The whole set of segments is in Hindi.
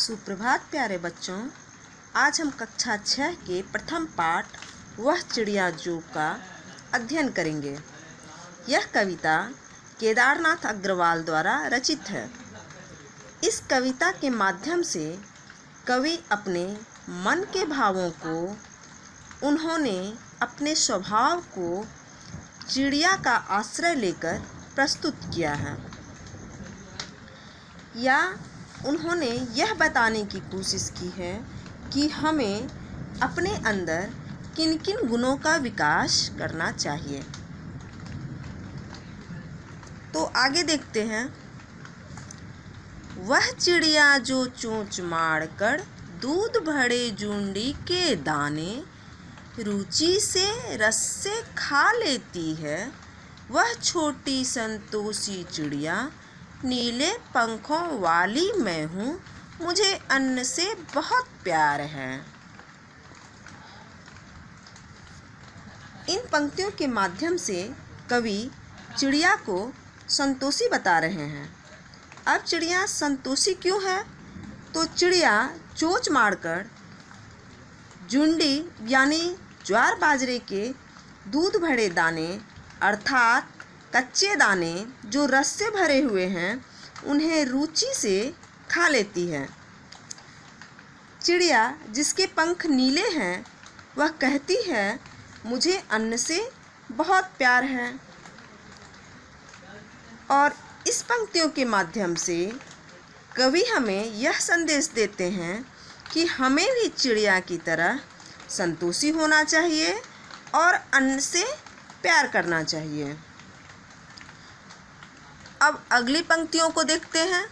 सुप्रभात प्यारे बच्चों। आज हम कक्षा 6 के प्रथम पाठ वह चिड़िया जो का अध्ययन करेंगे। यह कविता केदारनाथ अग्रवाल द्वारा रचित है। इस कविता के माध्यम से कवि अपने मन के भावों को उन्होंने अपने स्वभाव को चिड़िया का आश्रय लेकर प्रस्तुत किया है, या उन्होंने यह बताने की कोशिश की है कि हमें अपने अंदर किन किन गुणों का विकास करना चाहिए। तो आगे देखते हैं। वह चिड़िया जो चोंच मारकर दूध भरे जुंडी के दाने रुचि से रस से खा लेती है, वह छोटी संतोषी चिड़िया नीले पंखों वाली मैं हूँ, मुझे अन्न से बहुत प्यार है। इन पंक्तियों के माध्यम से कवि चिड़िया को संतोषी बता रहे हैं। अब चिड़िया संतोषी क्यों है? तो चिड़िया चोंच मारकर जुंडी यानी ज्वार बाजरे के दूध भरे दाने अर्थात कच्चे दाने जो रस से भरे हुए हैं उन्हें रुचि से खा लेती है। चिड़िया जिसके पंख नीले हैं वह कहती है मुझे अन्न से बहुत प्यार है। और इस पंक्तियों के माध्यम से कवि हमें यह संदेश देते हैं कि हमें भी चिड़िया की तरह संतोषी होना चाहिए और अन्न से प्यार करना चाहिए। अब अगली पंक्तियों को देखते हैं।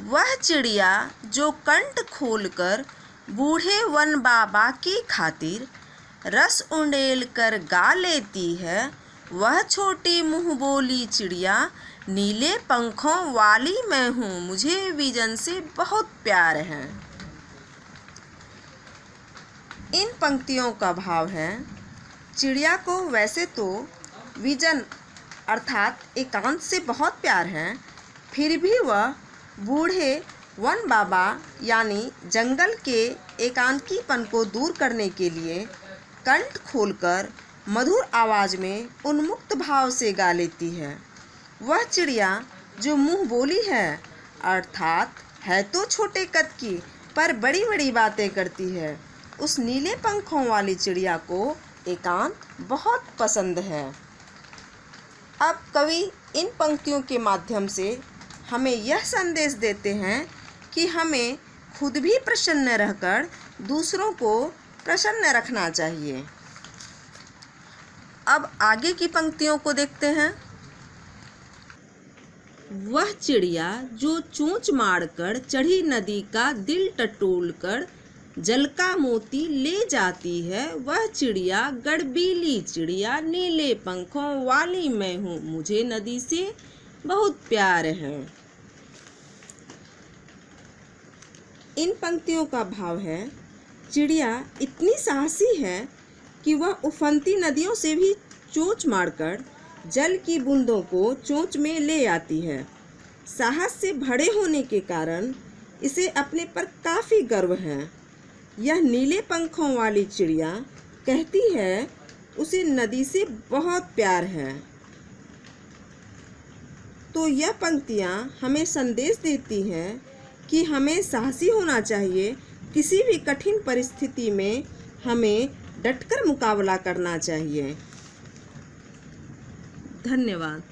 वह चिड़िया जो कंठ खोलकर बूढ़े वन बाबा की खातिर रस उंडेल कर गा लेती है, वह छोटी मुँह बोली चिड़िया नीले पंखों वाली मैं हूँ, मुझे विजन से बहुत प्यार है। इन पंक्तियों का भाव है चिड़िया को वैसे तो विजन अर्थात एकांत से बहुत प्यार है, फिर भी वह बूढ़े वन बाबा यानी जंगल के एकांकीपन को दूर करने के लिए कंठ खोलकर मधुर आवाज़ में उन्मुक्त भाव से गा लेती है। वह चिड़िया जो मुँह बोली है अर्थात है तो छोटे कद की पर बड़ी बड़ी बातें करती है, उस नीले पंखों वाली चिड़िया को एकांत बहुत पसंद है। अब कवि इन पंक्तियों के माध्यम से हमें यह संदेश देते हैं कि हमें खुद भी प्रसन्न रहकर दूसरों को प्रसन्न रखना चाहिए। अब आगे की पंक्तियों को देखते हैं। वह चिड़िया जो चोंच मारकर चढ़ी नदी का दिल टटोलकर जल का मोती ले जाती है, वह चिड़िया गड़बीली चिड़िया नीले पंखों वाली मैं हूँ, मुझे नदी से बहुत प्यार है। इन पंक्तियों का भाव है चिड़िया इतनी साहसी है कि वह उफनती नदियों से भी चोंच मारकर जल की बूंदों को चोंच में ले आती है। साहस से भरे होने के कारण इसे अपने पर काफ़ी गर्व है। यह नीले पंखों वाली चिड़िया कहती है उसे नदी से बहुत प्यार है। तो यह पंक्तियाँ हमें संदेश देती हैं कि हमें साहसी होना चाहिए, किसी भी कठिन परिस्थिति में हमें डटकर मुकाबला करना चाहिए। धन्यवाद।